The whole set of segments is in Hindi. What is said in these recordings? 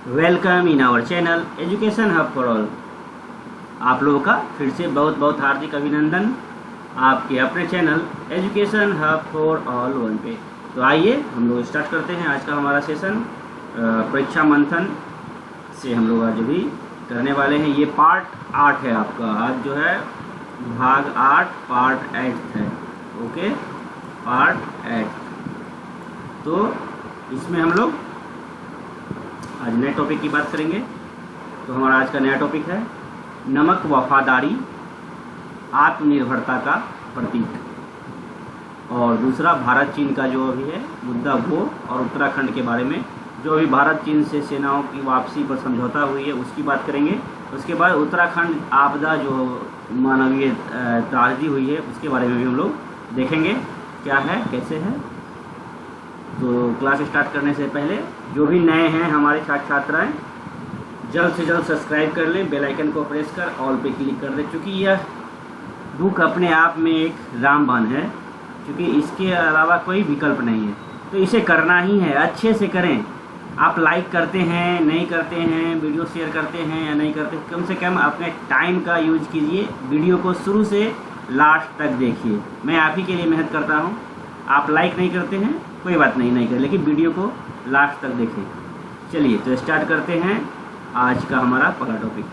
Welcome in our channel education hub for all. आप लोगों का फिर से बहुत बहुत हार्दिक अभिनंदन आपके अपने channel education hub for all one पे। तो आइए हम लोग स्टार्ट करते हैं आज का हमारा सेशन। परीक्षा मंथन से हम लोग आज भी करने वाले हैं। ये पार्ट 8 है आपका, आज जो है भाग 8 पार्ट 8 है। Okay, part 8। तो इसमें हम लोग आज नए टॉपिक की बात करेंगे। तो हमारा आज का नया टॉपिक है नमक वफादारी आत्मनिर्भरता का प्रतीक, और दूसरा भारत चीन का जो अभी है मुद्दा वो, और उत्तराखंड के बारे में जो अभी भारत चीन से सेनाओं की वापसी पर समझौता हुई है उसकी बात करेंगे। उसके बाद उत्तराखंड आपदा जो मानवीय त्रासदी हुई है उसके बारे में भी हम लोग देखेंगे क्या है कैसे है। तो क्लास स्टार्ट करने से पहले जो भी नए हैं हमारे छात्र छात्राएँ जल्द से जल्द सब्सक्राइब कर लें, बेल आइकन को प्रेस कर ऑल पे क्लिक कर दें, क्योंकि यह बुक अपने आप में एक रामबाण है, क्योंकि इसके अलावा कोई विकल्प नहीं है। तो इसे करना ही है, अच्छे से करें। आप लाइक करते हैं नहीं करते हैं, वीडियो शेयर करते हैं या नहीं करते, कम से कम अपने टाइम का यूज कीजिए। वीडियो को शुरू से लास्ट तक देखिए। मैं आप ही के लिए मेहनत करता हूँ। आप लाइक नहीं करते हैं कोई बात नहीं, नहीं करें, लेकिन वीडियो को लास्ट तक देखें। चलिए तो स्टार्ट करते हैं आज का हमारा पहला टॉपिक,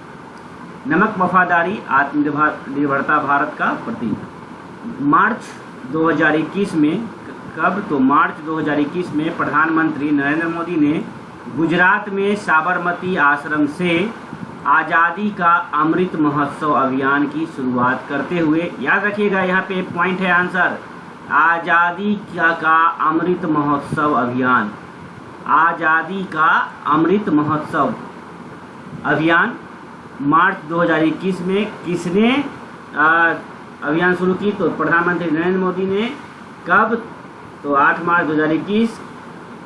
नमक वफादारी आत्मनिर्भरता भारत का प्रतीक। मार्च 2021 में, कब तो मार्च 2021 में प्रधानमंत्री नरेंद्र मोदी ने गुजरात में साबरमती आश्रम से आज़ादी का अमृत महोत्सव अभियान की शुरुआत करते हुए, याद रखिएगा यहाँ पे पॉइंट है आंसर, आज़ादी का अमृत महोत्सव अभियान, आज़ादी का अमृत महोत्सव अभियान मार्च 2021 में किसने अभियान शुरू की? तो प्रधानमंत्री नरेंद्र मोदी ने। कब? तो 8 मार्च 2021।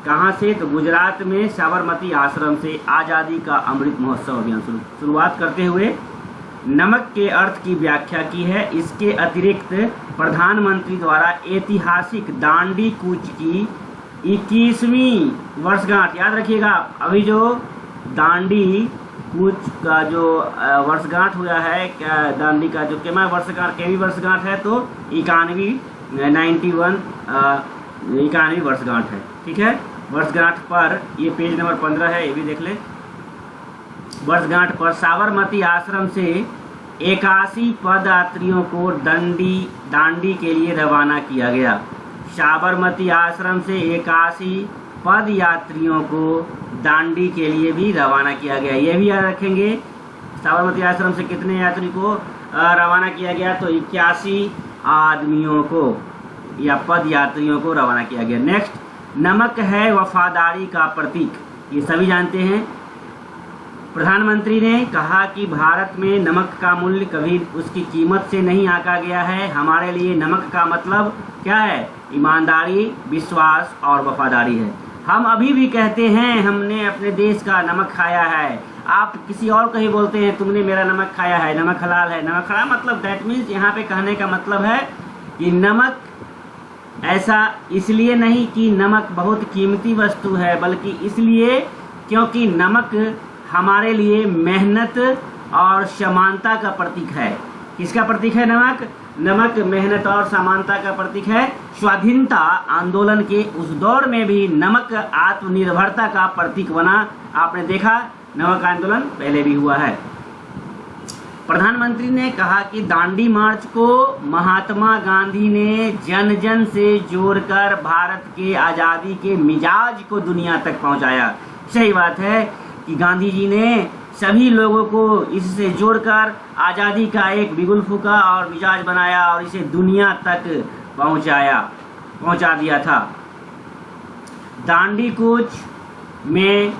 कहाँ से? तो गुजरात में साबरमती आश्रम से आज़ादी का अमृत महोत्सव अभियान शुरुआत करते हुए नमक के अर्थ की व्याख्या की है। इसके अतिरिक्त प्रधानमंत्री द्वारा ऐतिहासिक दांडी कूच की 21वीं वर्षगांठ, याद रखिएगा, अभी जो दांडी कूच का जो वर्षगांठ हुआ है, क्या दांडी का जो केवी वर्षगांठ है, तो 91वीं वर्षगांठ है। ठीक है, वर्षगांठ पर ये पेज नंबर 15 है, ये भी देख ले। वर्षगांठ पर साबरमती आश्रम से 81 पदयात्रियों को दांडी के लिए रवाना किया गया। साबरमती आश्रम से 81 पद यात्रियों को दांडी के लिए भी रवाना किया गया। ये भी याद रखेंगे, साबरमती आश्रम से कितने यात्री को रवाना किया गया? तो 81 आदमियों को या पद यात्रियों को रवाना किया गया। नेक्स्ट, नमक है वफादारी का प्रतीक, ये सभी जानते हैं। प्रधानमंत्री ने कहा कि भारत में नमक का मूल्य कभी उसकी कीमत से नहीं आंका गया है। हमारे लिए नमक का मतलब क्या है? ईमानदारी, विश्वास और वफादारी है। हम अभी भी कहते हैं हमने अपने देश का नमक खाया है। आप किसी और को ही बोलते हैं तुमने मेरा नमक खाया है, नमक हलाल है। नमक हलाल मतलब दैट मीन्स यहाँ पे कहने का मतलब है कि नमक ऐसा इसलिए नहीं कि नमक बहुत कीमती वस्तु है, बल्कि इसलिए क्योंकि नमक हमारे लिए मेहनत और समानता का प्रतीक है। किसका प्रतीक है नमक? नमक मेहनत और समानता का प्रतीक है। स्वाधीनता आंदोलन के उस दौर में भी नमक आत्मनिर्भरता का प्रतीक बना। आपने देखा नमक आंदोलन पहले भी हुआ है। प्रधानमंत्री ने कहा कि दांडी मार्च को महात्मा गांधी ने जन जन से जोड़कर भारत के आज़ादी के मिजाज को दुनिया तक पहुंचाया। सही बात है कि गांधी जी ने सभी लोगों को इससे जोड़कर आज़ादी का एक बिगुल फूंका और मिजाज बनाया और इसे दुनिया तक पहुंचा दिया था। दांडी कूच में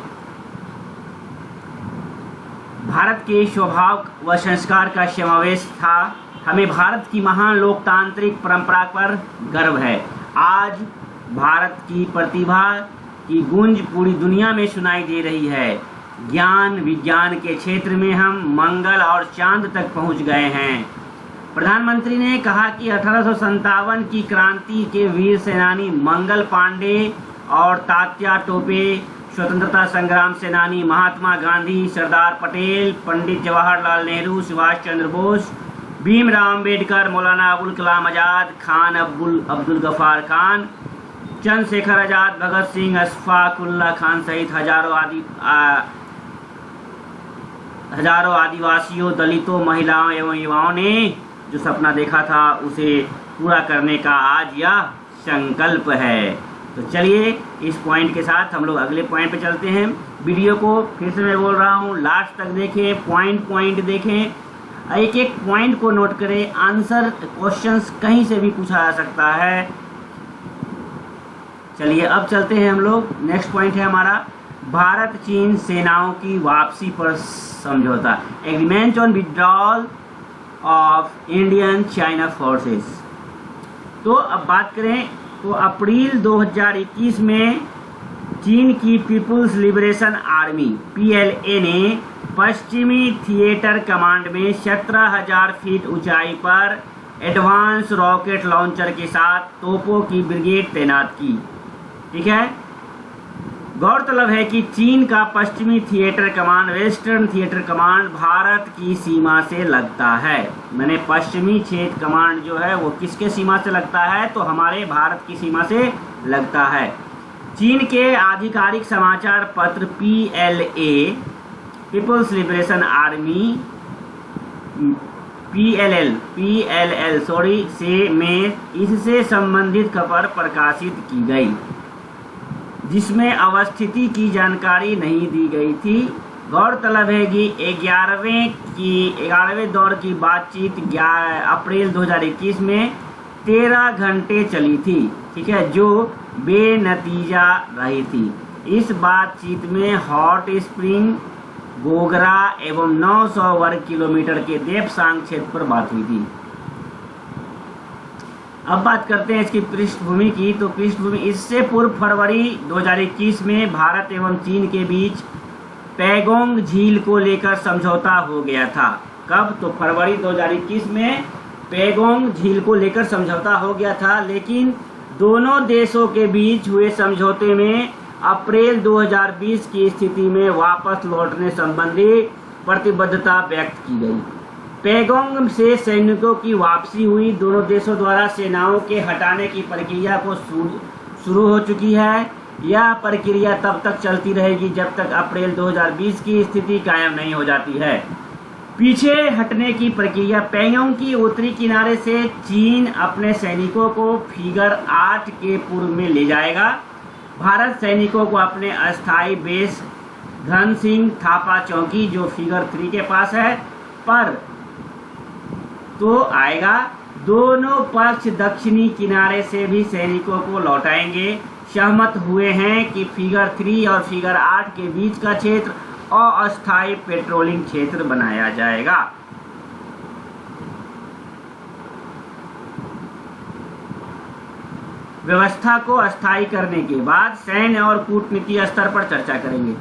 भारत के स्वभाव व संस्कार का समावेश था। हमें भारत की महान लोकतांत्रिक परंपरा पर गर्व है। आज भारत की प्रतिभा की गूंज पूरी दुनिया में सुनाई दे रही है। ज्ञान विज्ञान के क्षेत्र में हम मंगल और चांद तक पहुंच गए हैं। प्रधानमंत्री ने कहा कि 1857 की क्रांति के वीर सेनानी मंगल पांडे और तात्या टोपे स्वतंत्रता संग्राम सेनानी महात्मा गांधी, सरदार पटेल, पंडित जवाहरलाल नेहरू, सुभाष चंद्र बोस, भीमराव अम्बेडकर, मौलाना अबुल कलाम आज़ाद, खान अब्दुल गफ्फार खान, चंद्रशेखर आज़ाद, भगत सिंह, अशफाक उल्लाह खान सहित हजारों आदिवासियों, दलितों, महिलाओं एवं युवाओं ने जो सपना देखा था उसे पूरा करने का आज यह संकल्प है। तो चलिए इस पॉइंट के साथ हम लोग अगले पॉइंट पे चलते हैं। वीडियो को फिर से मैं बोल रहा हूँ, लास्ट तक देखें, पॉइंट देखें, एक एक पॉइंट को नोट करें। आंसर क्वेश्चंस कहीं से भी पूछा जा सकता है। चलिए अब चलते हैं हम लोग। नेक्स्ट पॉइंट है हमारा भारत चीन सेनाओं की वापसी पर समझौता, agreement on withdrawal of Indian China forces. तो अब बात करें तो अप्रैल 2021 में चीन की पीपुल्स लिबरेशन आर्मी PLA ने पश्चिमी थिएटर कमांड में 17,000 फीट ऊंचाई पर एडवांस रॉकेट लॉन्चर के साथ तोपों की ब्रिगेड तैनात की। ठीक है, गौरतलब है कि चीन का पश्चिमी theatre command, western theatre command Bharat की सीमा से लगता है। मैंने पश्चिमी क्षेत्र कमांड जो है वो किसके सीमा से लगता है, तो हमारे भारत की सीमा से लगता है। चीन के आधिकारिक समाचार पत्र PLA, people's liberation army, PLL से में इससे संबंधित खबर प्रकाशित की गई, जिसमें अवस्थिति की जानकारी नहीं दी गई थी। गौरतलब है कि 11वें दौर की बातचीत अप्रैल 2021 में 13 घंटे चली थी। ठीक है, जो बेनतीजा रही थी। इस बातचीत में हॉट स्प्रिंग, गोगरा एवं 900 वर्ग किलोमीटर के देपसांग क्षेत्र पर बात हुई थी। अब बात करते हैं इसकी पृष्ठभूमि की। तो पृष्ठभूमि, इससे पूर्व फरवरी 2021 में भारत एवं चीन के बीच पैगोंग झील को लेकर समझौता हो गया था। कब? तो फरवरी 2021 में पैगोंग झील को लेकर समझौता हो गया था, लेकिन दोनों देशों के बीच हुए समझौते में अप्रैल 2020 की स्थिति में वापस लौटने संबंधी प्रतिबद्धता व्यक्त की गई। पैगोंग से सैनिकों की वापसी हुई। दोनों देशों द्वारा सेनाओं के हटाने की प्रक्रिया को शुरू हो चुकी है। यह प्रक्रिया तब तक चलती रहेगी जब तक अप्रैल 2020 की स्थिति कायम नहीं हो जाती है। पीछे हटने की प्रक्रिया, पैगोंग की उत्तरी किनारे से चीन अपने सैनिकों को फिगर 8 के पूर्व में ले जाएगा। भारत सैनिकों को अपने अस्थायी बेस धन सिंह थापा चौकी, जो फिगर 3 के पास है, पर तो आएगा। दोनों पक्ष दक्षिणी किनारे से भी सैनिकों को लौटाएंगे। सहमत हुए हैं कि फिगर 3 और फिगर 8 के बीच का क्षेत्र अस्थायी पेट्रोलिंग क्षेत्र बनाया जाएगा। व्यवस्था को अस्थायी करने के बाद सैन्य और कूटनीति स्तर पर चर्चा करेंगे।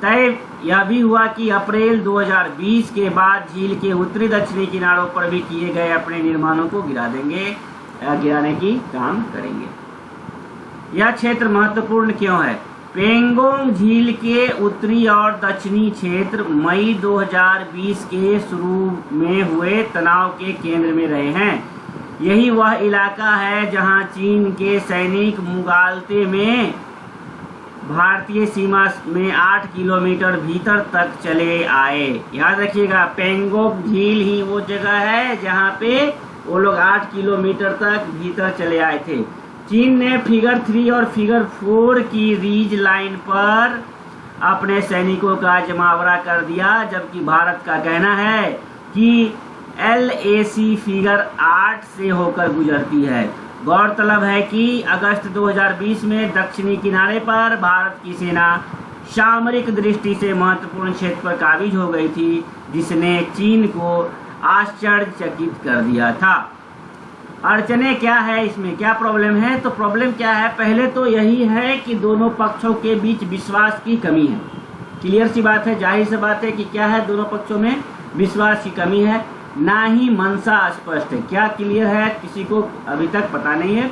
तय यह भी हुआ कि अप्रैल 2020 के बाद झील के उत्तरी दक्षिणी किनारों पर भी किए गए अपने निर्माणों को गिराने की काम करेंगे। यह क्षेत्र महत्वपूर्ण क्यों है? पैगोंग झील के उत्तरी और दक्षिणी क्षेत्र मई 2020 के शुरू में हुए तनाव के केंद्र में रहे हैं। यही वह इलाका है जहां चीन के सैनिक मुगालते में भारतीय सीमा में 8 किलोमीटर भीतर तक चले आए। याद रखिएगा, पैगोंग झील ही वो जगह है जहां पे वो लोग 8 किलोमीटर तक भीतर चले आए थे। चीन ने फिगर 3 और फिगर 4 की रीज लाइन पर अपने सैनिकों का जमावड़ा कर दिया, जबकि भारत का कहना है कि LAC फिगर 8 से होकर गुजरती है। गौरतलब है कि अगस्त 2020 में दक्षिणी किनारे पर भारत की सेना सामरिक दृष्टि से महत्वपूर्ण क्षेत्र पर काबिज हो गई थी, जिसने चीन को आश्चर्यचकित कर दिया था। अड़चने क्या है, इसमें क्या प्रॉब्लम है? तो प्रॉब्लम क्या है, पहले तो यही है कि दोनों पक्षों के बीच विश्वास की कमी है। क्लियर सी बात है, जाहिर सी बात है कि क्या है, दोनों पक्षों में विश्वास की कमी है, ना ही मंशा स्पष्ट है। क्या क्लियर है, किसी को अभी तक पता नहीं है।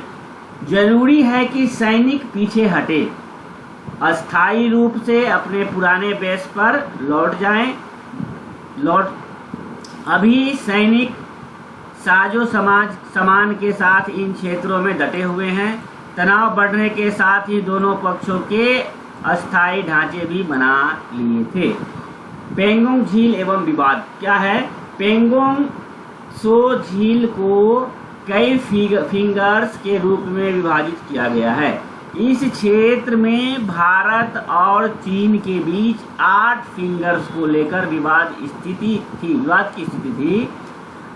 जरूरी है कि सैनिक पीछे हटे। अस्थायी रूप से अपने पुराने बेस पर लौट जाएं। अभी सैनिक साजो सामान के साथ इन क्षेत्रों में डटे हुए हैं। तनाव बढ़ने के साथ ही दोनों पक्षों के अस्थायी ढांचे भी बना लिए थे। पेंगोंग झील एवं विवाद क्या है? पेंगोंग सो झील को कई फिंगर्स के रूप में विभाजित किया गया है। इस क्षेत्र में भारत और चीन के बीच 8 फिंगर्स को लेकर विवाद की स्थिति थी।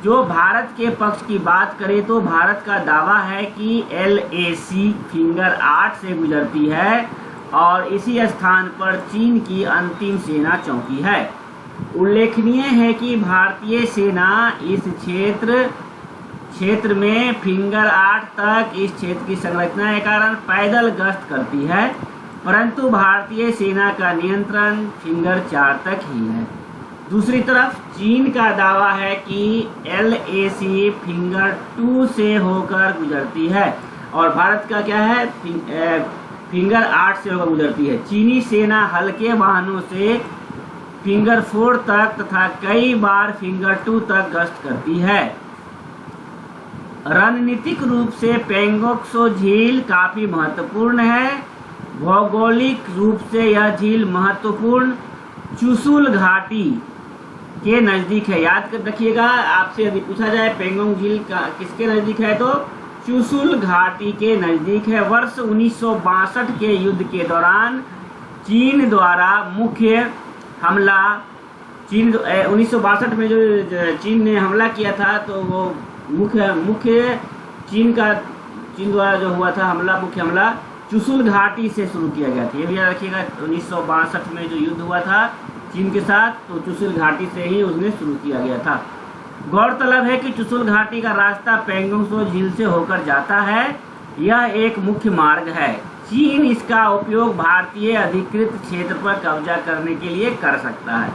जो भारत के पक्ष की बात करें तो भारत का दावा है कि LAC फिंगर 8 से गुजरती है और इसी स्थान पर चीन की अंतिम सेना चौकी है। उल्लेखनीय है कि भारतीय सेना इस क्षेत्र में फिंगर 8 तक इस क्षेत्र की संरचना के कारण पैदल गश्त करती है, परंतु भारतीय सेना का नियंत्रण फिंगर 4 तक ही है। दूसरी तरफ चीन का दावा है कि LAC फिंगर 2 से होकर गुजरती है और भारत का क्या है, फिंगर 8 से होकर गुजरती है। चीनी सेना हल्के वाहनों से फिंगर 4 तक तथा कई बार फिंगर 2 तक गश्त करती है। रणनीतिक रूप से पेंगोंग सो झील काफी महत्वपूर्ण है। भौगोलिक रूप से यह झील महत्वपूर्ण चुशुल घाटी के नजदीक है। याद कर रखिएगा, आपसे यदि पूछा जाए पेंगोंग झील किसके नजदीक है तो चुशुल घाटी के नजदीक है। वर्ष 1962 के युद्ध के दौरान चीन द्वारा मुख्य हमला 1962 में जो चीन ने हमला किया था तो वो मुख्य चीन द्वारा जो हुआ था मुख्य हमला चुशुल घाटी से शुरू किया गया था। ये भी याद रखिएगा, 1962 में जो युद्ध हुआ था चीन के साथ तो चुशुल घाटी से ही उसने शुरू किया गया था। गौरतलब है कि चुशुल घाटी का रास्ता पेंगोंग सो झील से होकर जाता है। यह एक मुख्य मार्ग है। चीन इसका उपयोग भारतीय अधिकृत क्षेत्र पर कब्जा करने के लिए कर सकता है।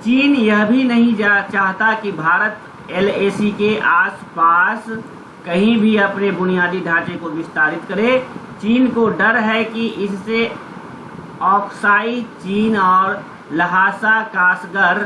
चीन यह भी नहीं चाहता कि भारत LAC के आसपास कहीं भी अपने बुनियादी ढांचे को विस्तारित करे। चीन को डर है कि इससे ऑक्साई चीन और लहासा कासगर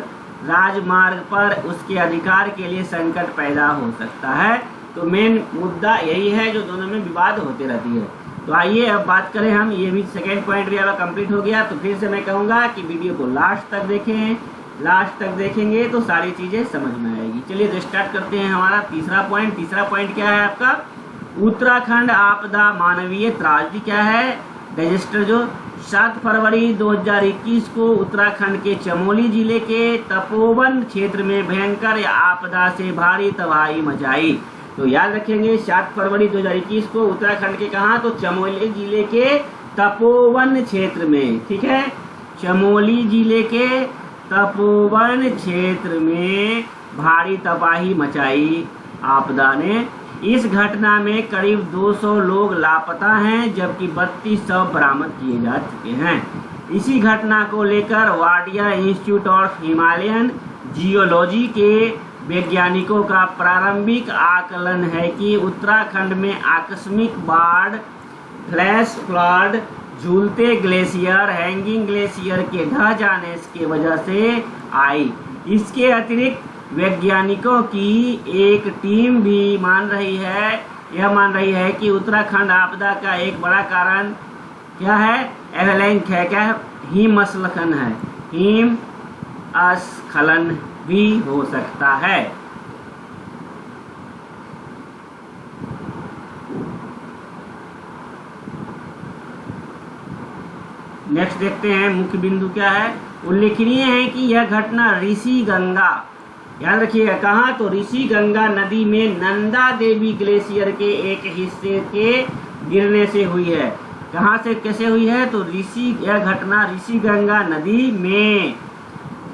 राजमार्ग पर उसके अधिकार के लिए संकट पैदा हो सकता है। तो मेन मुद्दा यही है जो दोनों में विवाद होते रहती है। तो आइए अब बात करें हम, ये भी सेकेंड पॉइंट भी अब कंप्लीट हो गया। तो फिर से मैं कहूँगा कि वीडियो को लास्ट तक देखें। लास्ट तक देखेंगे तो सारी चीज़ें समझ में आएगी। चलिए तो स्टार्ट करते हैं हमारा तीसरा पॉइंट। तीसरा पॉइंट क्या है आपका? उत्तराखंड आपदा मानवीय त्रासदी क्या है? रजिस्टर जो 7 फरवरी 2021 को उत्तराखंड के चमोली जिले के तपोवन क्षेत्र में भयंकर आपदा से भारी तबाही मचाई। तो याद रखेंगे 7 फरवरी 2021 को उत्तराखंड के कहाँ तो चमोली जिले के तपोवन क्षेत्र में, ठीक है, चमोली जिले के तपोवन क्षेत्र में भारी तबाही मचाई आपदा ने। इस घटना में करीब 200 लोग लापता हैं जबकि 32 शव बरामद किए जा चुके हैं। इसी घटना को लेकर Wadia institute of Himalayan geology के वैज्ञानिकों का प्रारंभिक आकलन है कि उत्तराखंड में आकस्मिक बाढ़, फ्लैश फ्लड, झूलते ग्लेशियर, हैंगिंग ग्लेशियर के ढह जाने की वजह से आई। इसके अतिरिक्त वैज्ञानिकों की एक टीम भी मान रही है कि उत्तराखंड आपदा का एक बड़ा कारण क्या है? एवलांच है, क्या है? हिमस्खलन है। हिमस्खलन भी हो सकता है। नेक्स्ट देखते हैं मुख्य बिंदु क्या है। उल्लेखनीय है कि यह घटना ऋषि गंगा, याद रखिएगा कहाँ तो ऋषि गंगा नदी में नंदा देवी ग्लेशियर के एक हिस्से के गिरने से हुई है। कहाँ से कैसे हुई है तो यह घटना ऋषि गंगा नदी में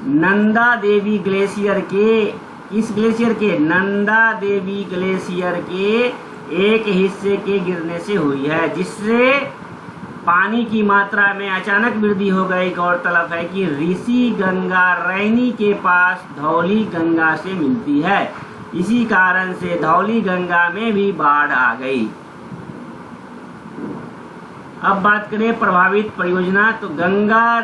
नंदा देवी ग्लेशियर के, इस ग्लेशियर के नंदा देवी ग्लेशियर के एक हिस्से के गिरने से हुई है, जिससे पानी की मात्रा में अचानक वृद्धि हो गई। गौरतलब है कि ऋषि गंगा रैनी के पास धौली गंगा से मिलती है। इसी कारण से धौली गंगा में भी बाढ़ आ गई। अब बात करें प्रभावित परियोजना, तो गंगा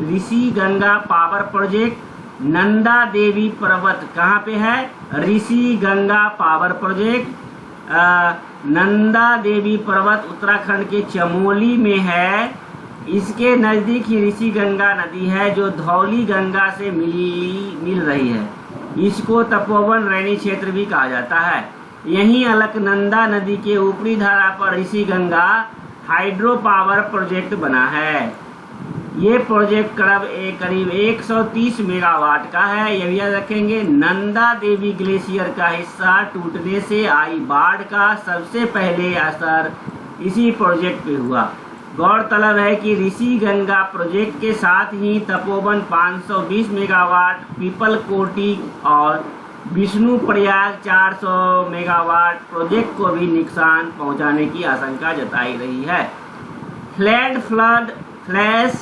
ऋषि गंगा पावर प्रोजेक्ट, नंदा देवी पर्वत कहाँ पे है, ऋषि गंगा पावर प्रोजेक्ट। नंदा देवी पर्वत उत्तराखंड के चमोली में है। इसके नज़दीक ही ऋषि गंगा नदी है जो धौली गंगा से मिल रही है। इसको तपोवन रैनी क्षेत्र भी कहा जाता है। यहीं अलकनंदा नदी के ऊपरी धारा पर Rishi Ganga hydro power project बना है। ये प्रोजेक्ट करीब 130 मेगावाट का है। ये भी याद रखेंगे। नंदा देवी ग्लेशियर का हिस्सा टूटने से आई बाढ़ का सबसे पहले असर इसी प्रोजेक्ट पे हुआ। गौरतलब है कि ऋषि गंगा प्रोजेक्ट के साथ ही तपोवन 520 मेगावाट, पीपल कोटी और विष्णु प्रयाग 400 मेगावाट प्रोजेक्ट को भी नुकसान पहुंचाने की आशंका जताई रही है। फ्लैश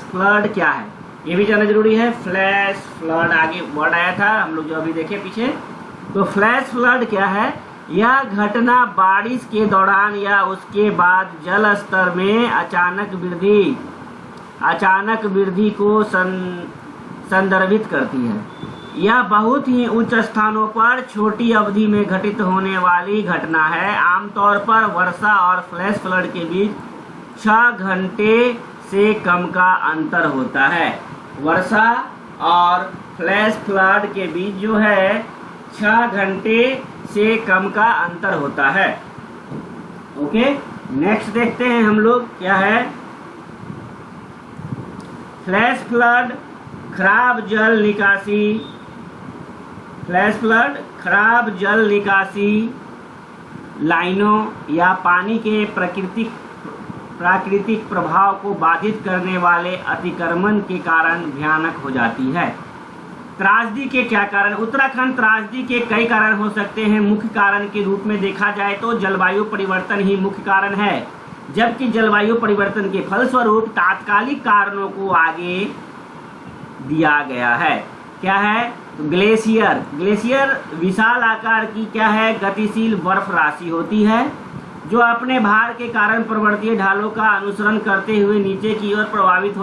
फ्लड क्या है ये भी जानना जरूरी है। फ्लैश फ्लड आगे वर्ड आया था हम लोग जो अभी देखे पीछे। तो फ्लैश फ्लड क्या है, यह घटना बारिश के दौरान या उसके बाद जल स्तर में अचानक वृद्धि को संदर्भित करती है। यह बहुत ही उच्च स्थानों पर छोटी अवधि में घटित होने वाली घटना है। आमतौर पर वर्षा और फ्लैश फ्लड के बीच 6 घंटे से कम का अंतर होता है। वर्षा और फ्लैश फ्लड के बीच जो है 6 घंटे से कम का अंतर होता है। ओके, नेक्स्ट देखते हैं हम लोग क्या है। फ्लैश फ्लड खराब जल निकासी। फ्लैश फ्लड खराब जल निकासी लाइनों या पानी के प्राकृतिक प्रभाव को बाधित करने वाले अतिक्रमण के कारण भयानक हो जाती है। त्रासदी के क्या कारण, उत्तराखंड त्रासदी के कई कारण हो सकते हैं। मुख्य कारण के रूप में देखा जाए तो जलवायु परिवर्तन ही मुख्य कारण है, जबकि जलवायु परिवर्तन के फलस्वरूप तात्कालिक कारणों को आगे दिया गया है। क्या है, तो ग्लेशियर विशाल आकार की क्या है, गतिशील बर्फ राशि होती है जो अपने भार के कारण पर्वतीय ढालों का अनुसरण करते हुए नीचे की ओर प्रवाहित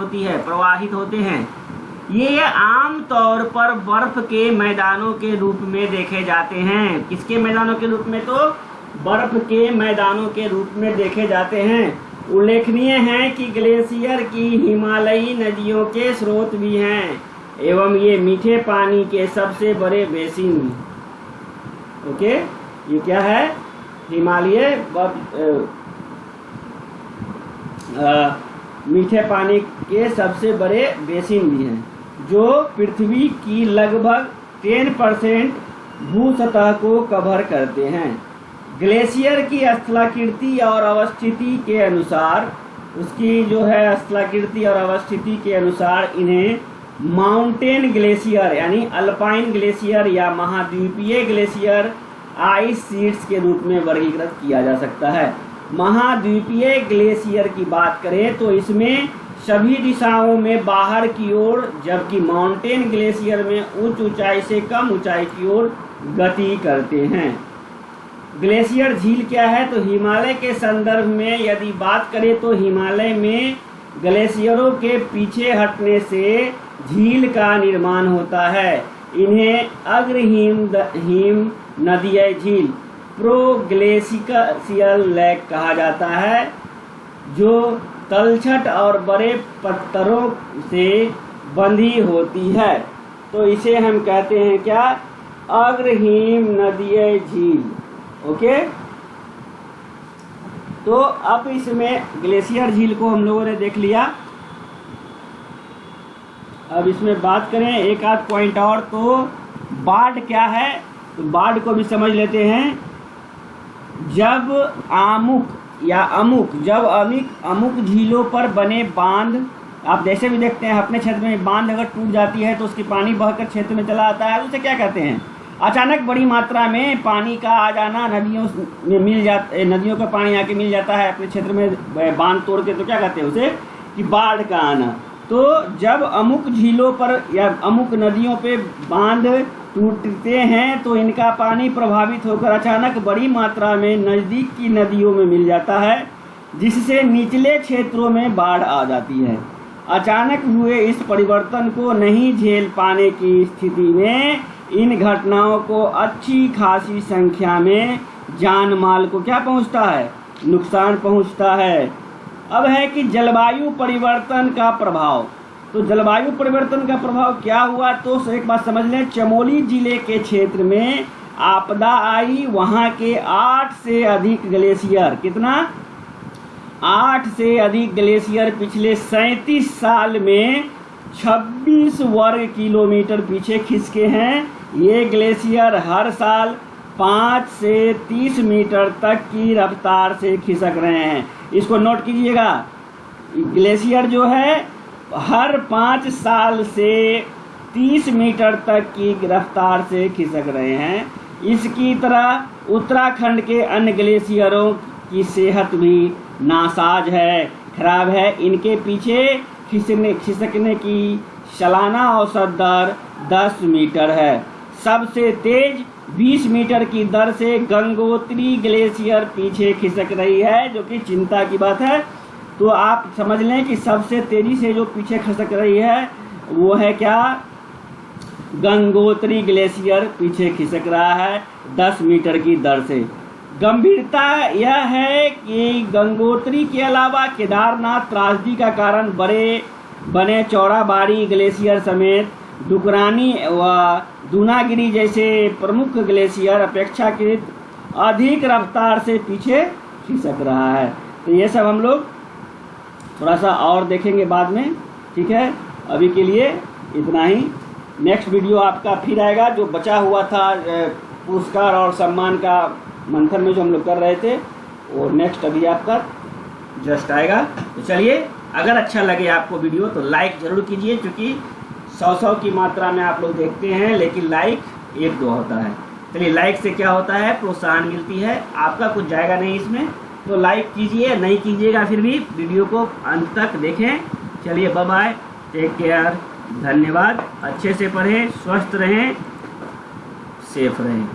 होते हैं। ये आम तौर पर बर्फ के मैदानों के रूप में देखे जाते हैं। किसके मैदानों के रूप में, तो बर्फ के मैदानों के रूप में देखे जाते हैं। उल्लेखनीय है कि ग्लेशियर की हिमालयी नदियों के स्रोत भी हैं एवं ये मीठे पानी के सबसे बड़े बेसिन। ओके, ये क्या है, हिमालय मीठे पानी के सबसे बड़े बेसिन भी हैं जो पृथ्वी की लगभग 10% भू सतह को कवर करते हैं। ग्लेशियर की स्थलाकृति और अवस्थिति के अनुसार, उसकी जो है स्थलाकृति और अवस्थिति के अनुसार इन्हें माउंटेन ग्लेशियर यानी अल्पाइन ग्लेशियर या महाद्वीपीय ग्लेशियर आइस शीट्स के रूप में वर्गीकृत किया जा सकता है। महाद्वीपीय ग्लेशियर की बात करें तो इसमें सभी दिशाओं में बाहर की ओर, जबकि माउंटेन ग्लेशियर में उच्च ऊंचाई से कम ऊंचाई की ओर गति करते हैं। ग्लेशियर झील क्या है, तो हिमालय के संदर्भ में यदि बात करें तो हिमालय में ग्लेशियरों के पीछे हटने से झील का निर्माण होता है। इन्हें अग्रहिम नदीय झील प्रोग्लेशियल लेक कहा जाता है जो तलछट और बड़े पत्थरों से बंधी होती है। तो इसे हम कहते हैं क्या, अग्रहिम नदीय झील। ओके, तो अब इसमें ग्लेशियर झील को हम लोगों ने देख लिया। अब इसमें बात करें एक आध पॉइंट और, तो बाढ़ क्या है, तो बाढ़ को भी समझ लेते हैं। जब अमुक झीलों पर बने बांध, आप जैसे भी देखते हैं अपने क्षेत्र में बांध अगर टूट जाती है तो उसकी पानी बहकर क्षेत्र में चला आता है, उसे क्या कहते हैं, अचानक बड़ी मात्रा में पानी का आ जाना, नदियों का पानी आके मिल जाता है अपने क्षेत्र में बांध तोड़ के, तो क्या कहते हैं उसे, कि बाढ़ का आना। तो जब अमुक झीलों पर या अमुक नदियों पे बांध टूटते हैं तो इनका पानी प्रभावित होकर अचानक बड़ी मात्रा में नज़दीक की नदियों में मिल जाता है। जिससे निचले क्षेत्रों में बाढ़ आ जाती है। अचानक हुए इस परिवर्तन को नहीं झेल पाने की स्थिति में इन घटनाओं को अच्छी खासी संख्या में जान माल को क्या पहुंचता है, नुकसान पहुंचता है। अब है कि जलवायु परिवर्तन का प्रभाव। तो जलवायु परिवर्तन का प्रभाव क्या हुआ, तो एक बात समझ लें, चमोली जिले के क्षेत्र में आपदा आई। वहां के 8 से अधिक ग्लेशियर, कितना, 8 से अधिक ग्लेशियर पिछले 37 साल में 26 वर्ग किलोमीटर पीछे खिसके हैं। ये ग्लेशियर हर साल 5 से 30 मीटर तक की रफ्तार से खिसक रहे हैं। इसको नोट कीजिएगा, ग्लेशियर जो है हर 5 साल से 30 मीटर तक की रफ्तार से खिसक रहे हैं। इसकी तरह उत्तराखंड के अन्य ग्लेशियरों की सेहत भी नासाज है, खराब है। इनके पीछे खिसकने की सालाना औसत दर 10 मीटर है। सबसे तेज 20 मीटर की दर से गंगोत्री ग्लेशियर पीछे खिसक रही है, जो कि चिंता की बात है। तो आप समझ लें कि सबसे तेजी से जो पीछे खिसक रही है वो है क्या, गंगोत्री ग्लेशियर पीछे खिसक रहा है 10 मीटर की दर से। गंभीरता यह है कि गंगोत्री के अलावा केदारनाथ त्रासदी का कारण बने चौड़ाबाड़ी ग्लेशियर समेत डुकरानी व दूनागिरी जैसे प्रमुख ग्लेशियर अपेक्षाकृत अधिक रफ्तार से पीछे खिसक रहा है। तो ये सब हम लोग थोड़ा सा और देखेंगे बाद में, ठीक है। अभी के लिए इतना ही। नेक्स्ट वीडियो आपका फिर आएगा, जो बचा हुआ था पुरस्कार और सम्मान का मंथन में जो हम लोग कर रहे थे, और नेक्स्ट अभी आपका जस्ट आएगा। तो चलिए, अगर अच्छा लगे आपको वीडियो तो लाइक ज़रूर कीजिए, क्योंकि 100 की मात्रा में आप लोग देखते हैं, लेकिन लाइक 1-2 होता है। चलिए, लाइक से क्या होता है, प्रोत्साहन मिलती है, आपका कुछ जाएगा नहीं इसमें। तो लाइक कीजिए, नहीं कीजिएगा फिर भी वीडियो को अंत तक देखें। चलिए, बाय बाय, टेक केयर, धन्यवाद। अच्छे से पढ़ें, स्वस्थ रहें, सेफ रहें।